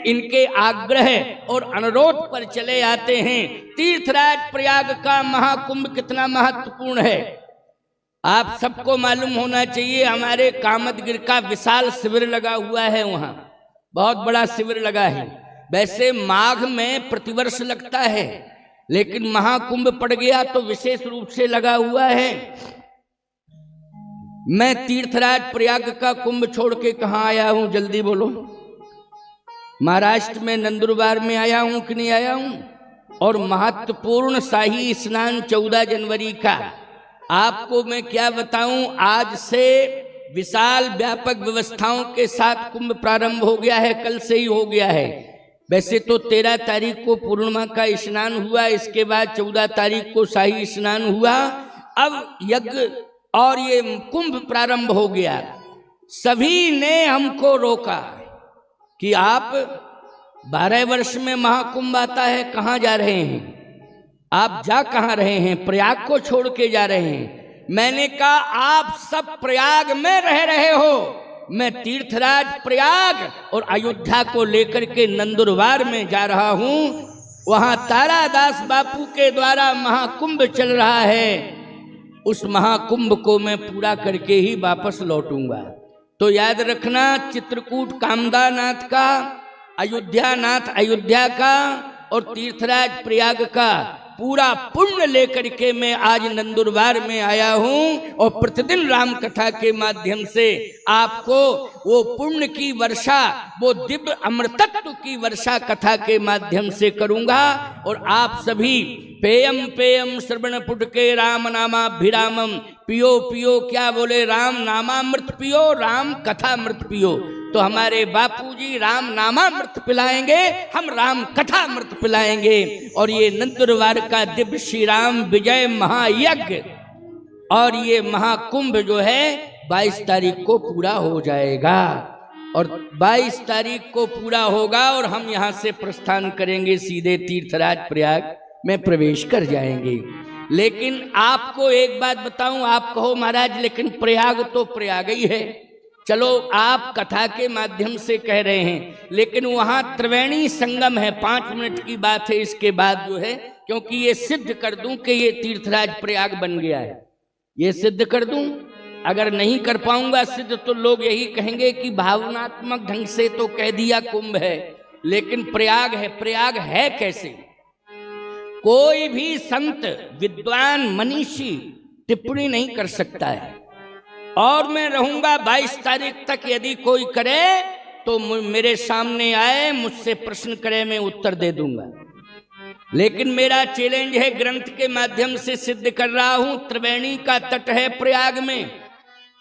इनके आग्रह और अनुरोध पर चले आते हैं। तीर्थराज प्रयाग का महाकुंभ कितना महत्वपूर्ण है आप सबको मालूम होना चाहिए। हमारे कामतगिर का विशाल शिविर लगा हुआ है, वहां बहुत बड़ा शिविर लगा है। वैसे माघ में प्रतिवर्ष लगता है, लेकिन महाकुंभ पड़ गया तो विशेष रूप से लगा हुआ है। मैं तीर्थराज प्रयाग का कुंभ छोड़ के कहां आया हूं, जल्दी बोलो। महाराष्ट्र में नंदुरबार में आया हूं कि नहीं आया हूं। और महत्वपूर्ण शाही स्नान 14 जनवरी का आपको मैं क्या बताऊं। आज से विशाल व्यापक व्यवस्थाओं के साथ कुंभ प्रारंभ हो गया है, कल से ही हो गया है। वैसे तो 13 तारीख को पूर्णिमा का स्नान हुआ, इसके बाद 14 तारीख को शाही स्नान हुआ। अब यज्ञ और ये कुंभ प्रारंभ हो गया। सभी ने हमको रोका कि आप 12 वर्ष में महाकुंभ आता है, कहाँ जा रहे हैं आप, जा कहाँ रहे हैं, प्रयाग को छोड़ के जा रहे हैं। मैंने कहा आप सब प्रयाग में रह रहे हो, मैं तीर्थराज प्रयाग और अयोध्या को लेकर के नंदुरबार में जा रहा हूं। वहां तारादास बापू के द्वारा महाकुंभ चल रहा है, उस महाकुंभ को मैं पूरा करके ही वापस लौटूंगा। तो याद रखना, चित्रकूट कामदा नाथ का, अयोध्या नाथ अयोध्या का और तीर्थराज प्रयाग का पूरा पुण्य लेकर के मैं आज नंदुरबार में आया हूं। और प्रतिदिन राम कथा के माध्यम से आपको वो पुण्य की वर्षा, वो दिव्य अमृतत्व की वर्षा कथा के माध्यम से करूंगा। और आप सभी पेयम पेयम श्रवण पुटके राम नामाभिरामम, पियो पियो क्या बोले, राम नामामृत पियो, राम कथामृत पियो। तो हमारे बापूजी राम नामामृत पिलाएंगे, हम राम कथामृत पिलाएंगे। और ये नंदुरबार का दिव्य श्री राम विजय महायज्ञ और ये महाकुंभ जो है 22 तारीख को पूरा हो जाएगा। और 22 तारीख को पूरा होगा और हम यहाँ से प्रस्थान करेंगे, सीधे तीर्थराज प्रयाग में प्रवेश कर जाएंगे। लेकिन आपको एक बात बताऊं, आप कहो महाराज लेकिन प्रयाग तो प्रयाग ही है। चलो आप कथा के माध्यम से कह रहे हैं, लेकिन वहां त्रिवेणी संगम है, 5 मिनट की बात है। इसके बाद जो है, क्योंकि ये सिद्ध कर दूं कि ये तीर्थराज प्रयाग बन गया है, ये सिद्ध कर दूं। अगर नहीं कर पाऊंगा सिद्ध तो लोग यही कहेंगे कि भावनात्मक ढंग से तो कह दिया कुंभ है, लेकिन प्रयाग है। प्रयाग है कैसे? कोई भी संत विद्वान मनीषी टिप्पणी नहीं कर सकता है। और मैं रहूंगा 22 तारीख तक, यदि कोई करे तो मेरे सामने आए, मुझसे प्रश्न करे, मैं उत्तर दे दूंगा। लेकिन मेरा चैलेंज है, ग्रंथ के माध्यम से सिद्ध कर रहा हूं। त्रिवेणी का तट है प्रयाग में,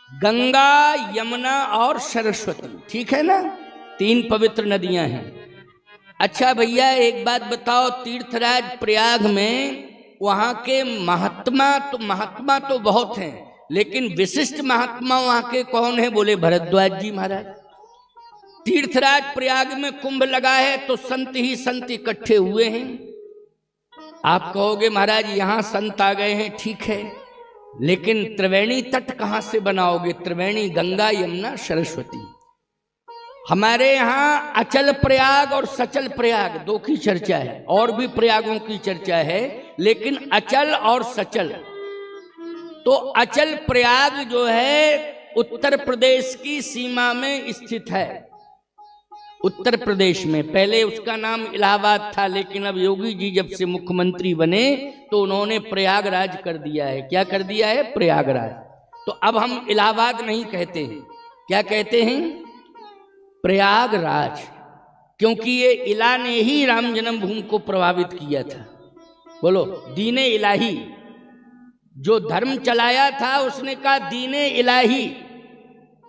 गंगा यमुना और सरस्वती, ठीक है ना, 3 पवित्र नदियां हैं। अच्छा भैया एक बात बताओ, तीर्थराज प्रयाग में वहां के महात्मा तो बहुत हैं, लेकिन विशिष्ट महात्मा वहां के कौन है? बोले भरद्वाज जी महाराज। तीर्थराज प्रयाग में कुंभ लगा है तो संत ही संत इकट्ठे हुए हैं। आप कहोगे महाराज यहां संत आ गए हैं, ठीक है, लेकिन त्रिवेणी तट कहां से बनाओगे? त्रिवेणी गंगा यमुना सरस्वती। हमारे यहाँ अचल प्रयाग और सचल प्रयाग 2 की चर्चा है, और भी प्रयागों की चर्चा है, लेकिन अचल और सचल। तो अचल प्रयाग जो है उत्तर प्रदेश की सीमा में स्थित है। उत्तर प्रदेश में पहले उसका नाम इलाहाबाद था, लेकिन अब योगी जी जब से मुख्यमंत्री बने तो उन्होंने प्रयागराज कर दिया है। क्या कर दिया है? प्रयागराज। तो अब हम इलाहाबाद नहीं कहते हैं, क्या कहते हैं? प्रयागराज। क्योंकि ये इला ने ही राम जन्मभूमि को प्रभावित किया था। बोलो, दीने इलाही, जो धर्म चलाया था उसने कहा दीने इलाही।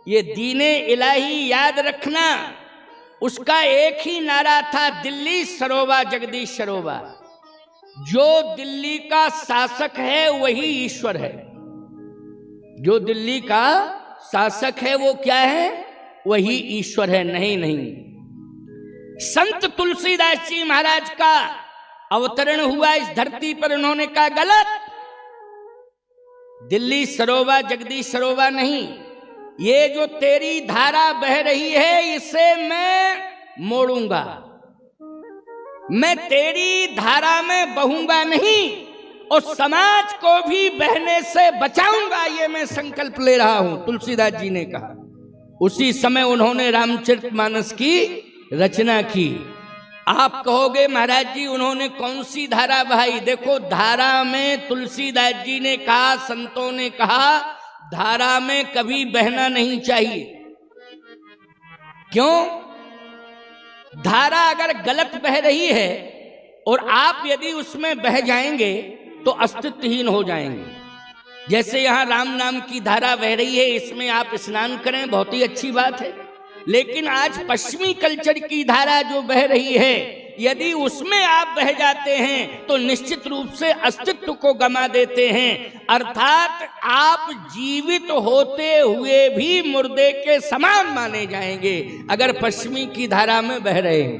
ये दीने इलाही याद रखना, उसका एक ही नारा था, दिल्ली सरोबा जगदीश सरोबा। जो दिल्ली का शासक है वही ईश्वर है। जो दिल्ली का शासक है वो क्या है? वही ईश्वर है। नहीं, संत तुलसीदास जी महाराज का अवतरण हुआ इस धरती पर, उन्होंने कहा गलत, दिल्ली सरोबा जगदीश सरोबा नहीं, ये जो तेरी धारा बह रही है इसे मैं मोड़ूंगा, मैं तेरी धारा में बहूंगा नहीं और समाज को भी बहने से बचाऊंगा, ये मैं संकल्प ले रहा हूं, तुलसीदास जी ने कहा। उसी समय उन्होंने रामचरितमानस की रचना की। आप कहोगे महाराज जी उन्होंने कौन सी धारा बहाई? देखो, धारा में तुलसीदास जी ने कहा, संतों ने कहा, धारा में कभी बहना नहीं चाहिए। क्यों? धारा अगर गलत बह रही है और आप यदि उसमें बह जाएंगे तो अस्तित्वहीन हो जाएंगे। जैसे यहां राम नाम की धारा बह रही है, इसमें आप स्नान करें, बहुत ही अच्छी बात है। लेकिन आज पश्चिमी कल्चर की धारा जो बह रही है, यदि उसमें आप बह जाते हैं तो निश्चित रूप से अस्तित्व को गमा देते हैं। अर्थात आप जीवित होते हुए भी मुर्दे के समान माने जाएंगे अगर पश्चिमी की धारा में बह रहे हैं।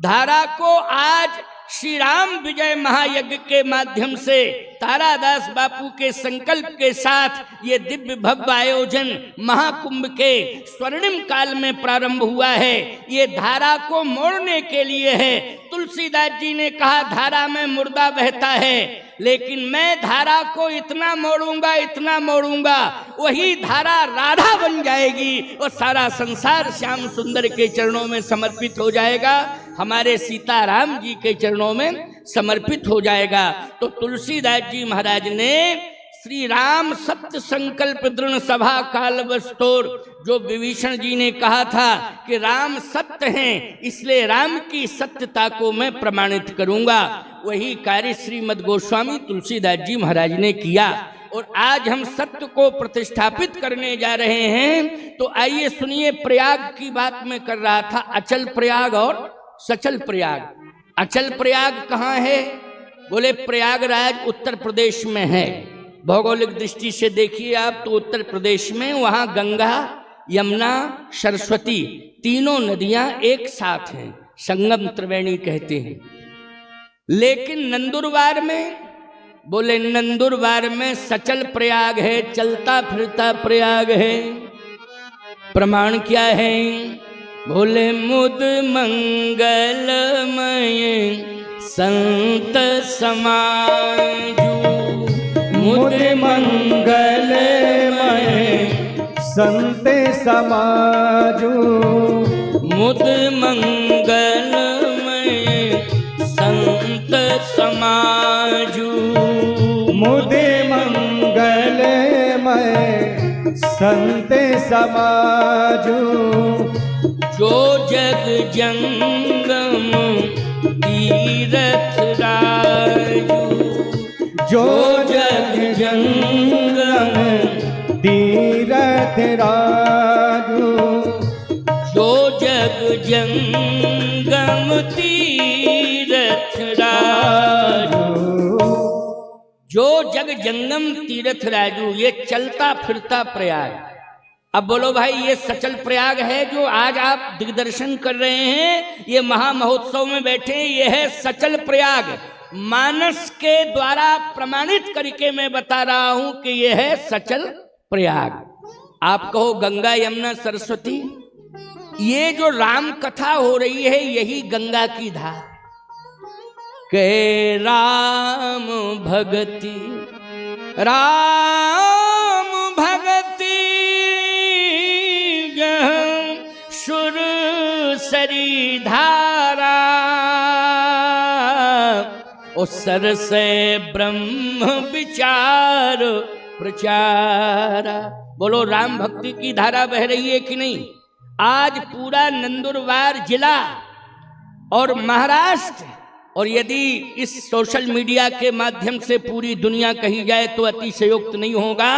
धारा को आज श्री राम विजय महायज्ञ के माध्यम से तारादास बापू के संकल्प के साथ ये दिव्य भव्य आयोजन महाकुंभ के स्वर्णिम काल में प्रारंभ हुआ है। ये धारा को मोड़ने के लिए है। तुलसीदास जी ने कहा धारा में मुर्दा बहता है, लेकिन मैं धारा को इतना मोड़ूंगा, इतना मोड़ूंगा, वही धारा राधा बन जाएगी और सारा संसार श्याम सुंदर के चरणों में समर्पित हो जाएगा, हमारे सीताराम जी के चरणों में समर्पित हो जाएगा। तो तुलसीदास जी महाराज ने श्री राम सत्य संकल्प दृढ़ सभा काल बस्तोर, जो विभीषण जी ने कहा था कि राम सत्य हैं, इसलिए राम की सत्यता को मैं प्रमाणित करूंगा, वही कार्य श्रीमद् गोस्वामी तुलसीदास जी महाराज ने किया। और आज हम सत्य को प्रतिष्ठापित करने जा रहे हैं। तो आइए सुनिए, प्रयाग की बात मैं कर रहा था, अचल प्रयाग और सचल प्रयाग। अचल प्रयाग कहाँ है? बोले प्रयागराज उत्तर प्रदेश में है। भौगोलिक दृष्टि से देखिए आप तो उत्तर प्रदेश में, वहां गंगा, यमुना, सरस्वती तीनों नदियां एक साथ हैं, संगम त्रिवेणी कहते हैं। लेकिन नंदुरबार में, बोले नंदुरबार में सचल प्रयाग है, चलता फिरता प्रयाग है। प्रमाण क्या है? बोले मुद मंगलमय संत समाजू, मुद मंगलमय संत समाजू, मुद मंगलमय संत समाजू, मुद मंगलमय संत समाजू, जो जग जंगम तीरथ राजू, जो जग जंगम तीरथ राजू, जो जग जंगम तीरथ राजू, जो जग जंगम तीरथ राजू, ये चलता फिरता प्रयाग। अब बोलो भाई, ये सचल प्रयाग है जो आज आप दिग्दर्शन कर रहे हैं, ये महामहोत्सव में बैठे, ये है सचल प्रयाग। मानस के द्वारा प्रमाणित करके मैं बता रहा हूं कि यह है सचल प्रयाग। आप कहो गंगा, यमुना, सरस्वती, ये जो राम कथा हो रही है यही गंगा की धार। कहे राम भगति, राम भगति सुर सरी धारा, और सर से ब्रह्म विचार प्रचारा। बोलो राम भक्ति की धारा बह रही है कि नहीं? आज पूरा नंदुरबार जिला और महाराष्ट्र, और यदि इस सोशल मीडिया के माध्यम से पूरी दुनिया कही जाए तो अतिशयोक्त नहीं होगा,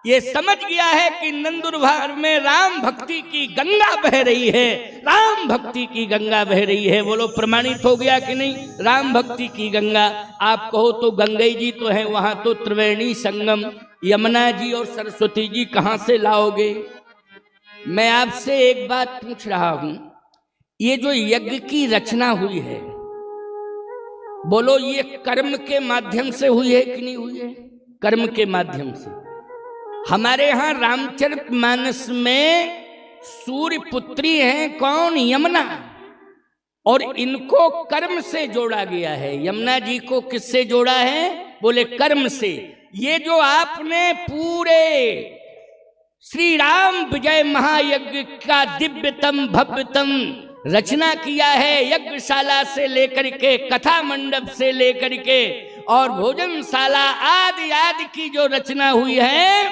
ये समझ गया है कि नंदुरबार में राम भक्ति की गंगा बह रही है, राम भक्ति की गंगा बह रही है। बोलो प्रमाणित हो गया कि नहीं? राम भक्ति की गंगा। आप कहो तो गंगा जी तो है, वहां तो त्रिवेणी संगम, यमुना जी और सरस्वती जी कहां से लाओगे? मैं आपसे एक बात पूछ रहा हूं, ये जो यज्ञ की रचना हुई है, बोलो ये कर्म के माध्यम से हुई है कि नहीं हुई है? कर्म के माध्यम से। हमारे यहां रामचरितमानस में सूर्य पुत्री हैं कौन? यमुना। और इनको कर्म से जोड़ा गया है। यमुना जी को किससे जोड़ा है? बोले कर्म से। ये जो आपने पूरे श्री राम विजय महायज्ञ का दिव्यतम भव्यतम रचना किया है, यज्ञशाला से लेकर के, कथा मंडप से लेकर के और भोजनशाला आदि आदि की जो रचना हुई है,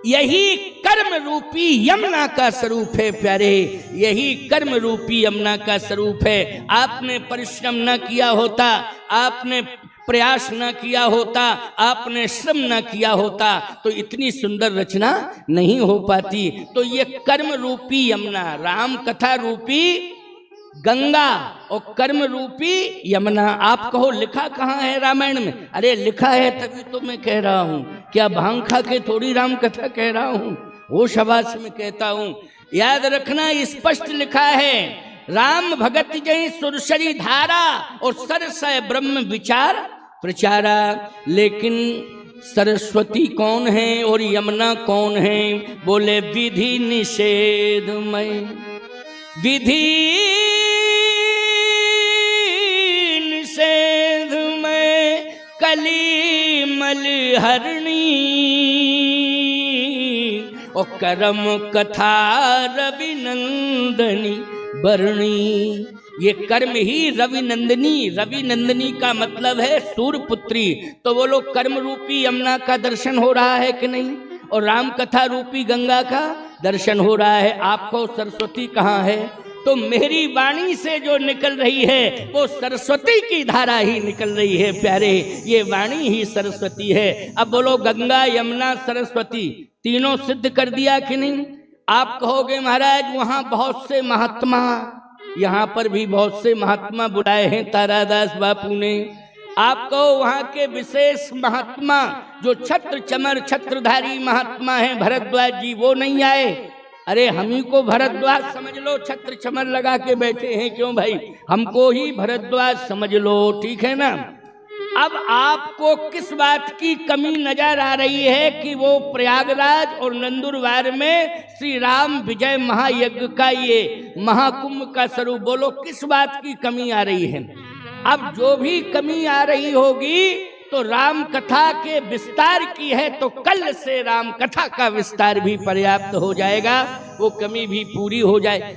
यही कर्म रूपी यमुना का स्वरूप है प्यारे। यही कर्म रूपी यमुना का स्वरूप है। आपने परिश्रम न किया होता, आपने प्रयास न किया होता, आपने श्रम न किया होता तो इतनी सुंदर रचना नहीं हो पाती। तो ये कर्म रूपी यमुना, राम कथा रूपी गंगा और कर्म रूपी यमुना। आप कहो लिखा कहाँ है रामायण में? अरे लिखा है तभी तो मैं कह रहा हूँ। क्या भांग खा के थोड़ी राम कथा कह रहा हूँ, वो शबाश में कहता हूँ। याद रखना, स्पष्ट लिखा है, राम भगत जय सुरसरी धारा और सरसय ब्रह्म विचार प्रचारा। लेकिन सरस्वती कौन है और यमुना कौन है? बोले विधि निषेध में, विधि निषेध में कली मलहरणी और करम कथा रवि नंदनी बरणी। ये कर्म ही रवि नंदनी, रवि नंदनी का मतलब है सूर्यपुत्री। तो बोलो कर्म रूपी यमुना का दर्शन हो रहा है कि नहीं? और राम कथा रूपी गंगा का दर्शन हो रहा है। आपको सरस्वती कहाँ है? तो मेरी वाणी से जो निकल रही है वो सरस्वती की धारा ही निकल रही है प्यारे। ये वाणी ही सरस्वती है। अब बोलो गंगा यमुना सरस्वती तीनों सिद्ध कर दिया कि नहीं? आप कहोगे महाराज वहां बहुत से महात्मा, यहाँ पर भी बहुत से महात्मा बुलाए हैं तारादास बापू ने। आप कहो वहाँ के विशेष महात्मा जो छत्र चमर छत्रधारी महात्मा हैं भरद्वाज जी, वो नहीं आए? अरे हम ही को भरद्वाज समझ लो, छत्र चमर लगा के बैठे हैं क्यों भाई? हमको ही भरद्वाज समझ लो, ठीक है ना? अब आपको किस बात की कमी नजर आ रही है कि वो प्रयागराज और नंदुरबार में श्री राम विजय महायज्ञ का ये महाकुंभ का स्वरूप, बोलो किस बात की कमी आ रही है? अब जो भी कमी आ रही होगी तो राम कथा के विस्तार की है, तो कल से राम कथा का विस्तार भी पर्याप्त हो जाएगा, वो कमी भी पूरी हो जाए।